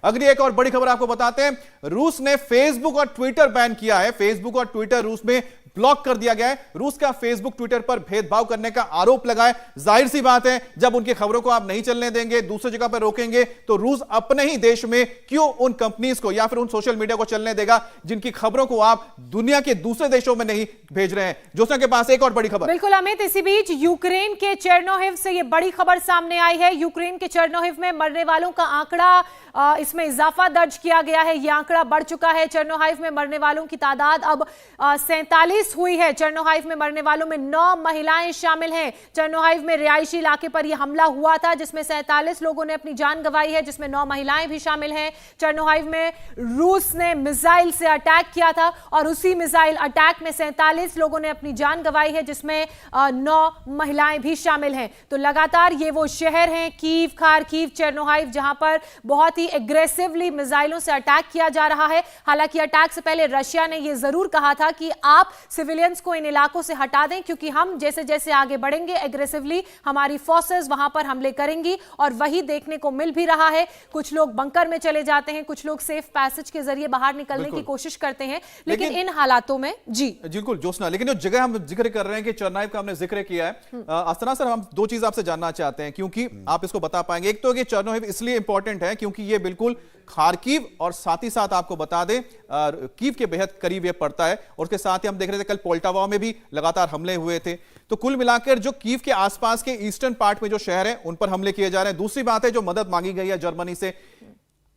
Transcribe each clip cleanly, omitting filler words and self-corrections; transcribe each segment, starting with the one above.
अगली एक और बड़ी खबर आपको बताते हैं, रूस ने फेसबुक और ट्विटर बैन किया है। फेसबुक और ट्विटर रूस में ब्लॉक कर दिया गया है। रूस का फेसबुक ट्विटर पर भेदभाव करने का आरोप लगा है। जाहिर सी बात है, जब उनकी खबरों को आप नहीं चलने देंगे, दूसरी जगह पर रोकेंगे, तो रूस अपने ही देश में क्यों उन कंपनीज को या फिर उन सोशल मीडिया को चलने देगा जिनकी खबरों को आप दुनिया के दूसरे देशों में नहीं भेज रहे हैं। जोशना के पास एक और बड़ी खबर। बिल्कुल अमित, इसी बीच यूक्रेन के चेर्नोहिव से यह बड़ी खबर सामने आई है। यूक्रेन के चेर्नोहिव में मरने वालों का आंकड़ा, इसमें इजाफा दर्ज किया गया है। यह आंकड़ा बढ़ चुका है। चेर्नोहिव में मरने वालों की तादाद अब 47 हुई है। चेर्नोहिव में मरने वालों में 9 महिलाएं शामिल हैं। चेर्नोहिव में रिहायशी इलाके पर यह हमला हुआ था जिसमें 47 लोगों ने अपनी जान गंवाई है, जिसमें 9 महिलाएं भी शामिल हैं। चेर्नोहिव में रूस ने मिसाइल से अटैक किया था और उसी मिसाइल अटैक में 47 लोगों ने अपनी जान गंवाई है, जिसमें 9 महिलाएं भी शामिल हैं। तो लगातार ये वो शहर हैं, कीव, खार्किव, चेर्नोहिव, जहां पर बहुत ही एग्रेसिवली मिसाइलों से अटैक किया जा रहा है। हालांकि अटैक से पहले रशिया ने यह जरूर कहा था कि आप सिविलियंस को इन इलाकों से हटा दें, क्योंकि हम जैसे जैसे आगे बढ़ेंगे एग्रेसिवली हमारी फोर्सेस वहां पर हमले करेंगी। और वही देखने को मिल भी रहा है। कुछ लोग बंकर में चले जाते हैं, कुछ लोग सेफ पैसेज के जरिए बाहर निकलने की कोशिश करते हैं, लेकिन इन हालातों में जी बिल्कुल जोशना, लेकिन जो जगह हम जिक्र कर रहे हैं कि चेर्नोहिव का हमने जिक्र किया है, अस्थना सर, हम दो चीज आपसे जानना चाहते हैं, क्योंकि आप इसको बता पाएंगे। एक तो कि चेर्नोहिव इसलिए इंपॉर्टेंट है क्योंकि ये बिल्कुल खार्किव और साथ ही साथ आपको बता दें कीव के बेहद करीब ये पड़ता है। और उसके साथ ही हम देख रहे थे कल पोल्टावा में भी लगातार हमले हुए थे। तो कुल मिलाकर जो कीव के आसपास के ईस्टर्न पार्ट में जो शहर है उन पर हमले किए जा रहे हैं। दूसरी बात है जो मदद मांगी गई है जर्मनी से।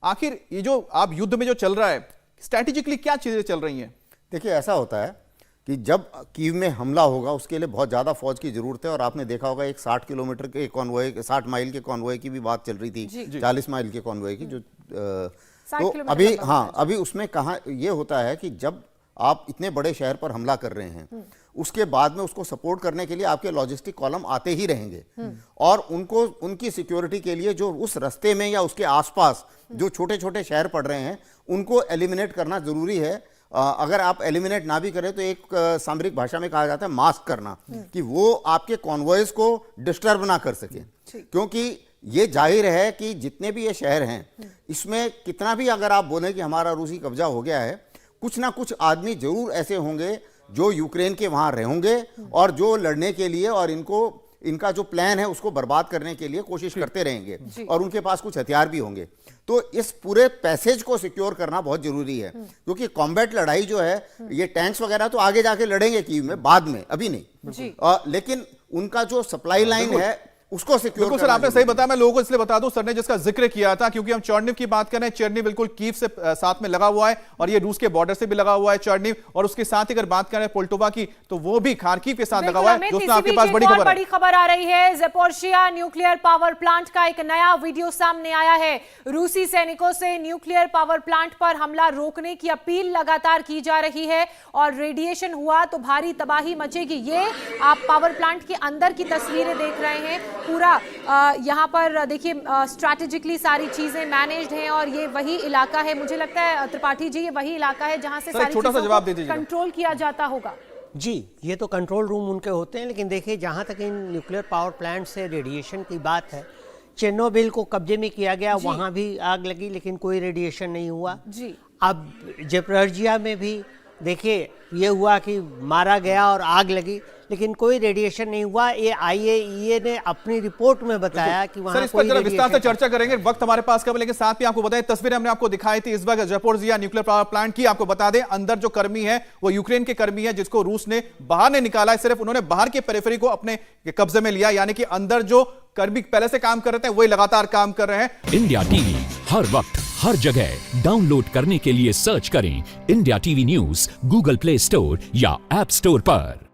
आखिर ये जो आप युद्ध में जो चल रहा है, स्ट्रैटेजिकली क्या चीजें चल रही हैं? देखिए, ऐसा होता है कि जब कीव में हमला होगा उसके लिए बहुत ज़्यादा फौज की ज़रूरत है। और आपने देखा होगा एक 60 किलोमीटर के कॉन्वॉय, 60 माइल के कॉन्वॉय की भी बात चल रही थी, 40 माइल के कॉन्वॉय की, जो तो अभी अभी उसमें कहाँ ये होता है कि जब आप इतने बड़े शहर पर हमला कर रहे हैं, उसके बाद में उसको सपोर्ट करने के लिए आपके लॉजिस्टिक कॉलम आते ही रहेंगे। और उनको उनकी सिक्योरिटी के लिए जो उस रास्ते में या उसके आसपास जो छोटे छोटे शहर पड़ रहे हैं उनको एलिमिनेट करना जरूरी है। अगर आप एलिमिनेट ना भी करें तो एक सामरिक भाषा में कहा जाता है मास्क करना, कि वो आपके कॉन्वॉयज को डिस्टर्ब ना कर सके। क्योंकि ये जाहिर है कि जितने भी ये शहर हैं इसमें कितना भी अगर आप बोलें कि हमारा रूसी कब्जा हो गया है, कुछ ना कुछ आदमी जरूर ऐसे होंगे जो यूक्रेन के वहां रहेंगे और जो लड़ने के लिए और इनका जो प्लान है उसको बर्बाद करने के लिए कोशिश करते रहेंगे। और उनके पास कुछ हथियार भी होंगे। तो इस पूरे पैसेज को सिक्योर करना बहुत जरूरी है, क्योंकि कॉम्बैट लड़ाई जो है, ये टैंक्स वगैरह तो आगे जाके लड़ेंगे कीव में, बाद में, अभी नहीं। लेकिन उनका जो सप्लाई लाइन है उसको सिक्योर करना। सर, आपने सही बताया। मैं लोगों को इसलिए बता दूं, सर ने जिसका जिक्र किया था, क्योंकि हम चेर्नोहिव की बात कर रहे हैं। चेर्नोहिव बिल्कुल कीव से साथ में लगा हुआ है और ये रूस के बॉर्डर से भी लगा हुआ है चेर्नोहिव। और उसके साथ ही अगर बात करें पोल्टोवा की, तो वो भी खार्किव के साथ लगा हुआ है। दोस्तों, आपके पास बड़ी खबर आ रही है। ज़पोरिज़िया न्यूक्लियर पावर प्लांट का एक नया वीडियो सामने आया है। रूसी सैनिकों से न्यूक्लियर पावर प्लांट पर हमला रोकने की अपील लगातार की जा रही है और रेडिएशन हुआ तो भारी तबाही मचेगी। ये आप पावर प्लांट के अंदर की तस्वीरें देख रहे हैं। पूरा यहाँ पर देखिए स्ट्रैटेजिकली सारी चीजें मैनेज्ड हैं और ये वही इलाका है, मुझे लगता है त्रिपाठी जी, ये वही इलाका है जहां से सारी चीजों को कंट्रोल किया जाता होगा। जी, ये तो कंट्रोल रूम उनके होते हैं। लेकिन देखिए, जहां तक इन न्यूक्लियर पावर प्लांट से रेडिएशन की बात है, चेर्नोबिल को कब्जे में किया गया, वहां भी आग लगी लेकिन कोई रेडिएशन नहीं हुआ जी। अब ज़पोरिज़िया में भी देखिए ये हुआ कि मारा गया और आग लगी, लेकिन कोई रेडिएशन नहीं हुआ। ये IAEA ने अपनी रिपोर्ट में बताया कि वहां कोई रेडिएशन। विस्तार से चर्चा करेंगे, वक्त हमारे पास कम, लेकिन साथ में आपको बताएं, तस्वीरें हमने आपको दिखाई थी इस वक्त ज़पोरिज़िया न्यूक्लियर पावर प्लांट की। आपको बता दें, अंदर जो कर्मी है वो यूक्रेन के कर्मी है, जिसको रूस ने बाहर नहीं निकाला है। सिर्फ उन्होंने बाहर के पेरिफेरी को अपने कब्जे में लिया, यानी कि अंदर जो कर्मी पहले से काम कर रहे थे वही लगातार काम कर रहे हैं। इंडिया टीवी हर वक्त हर जगह डाउनलोड करने के लिए सर्च करें India TV news Google play store या ऐप स्टोर पर।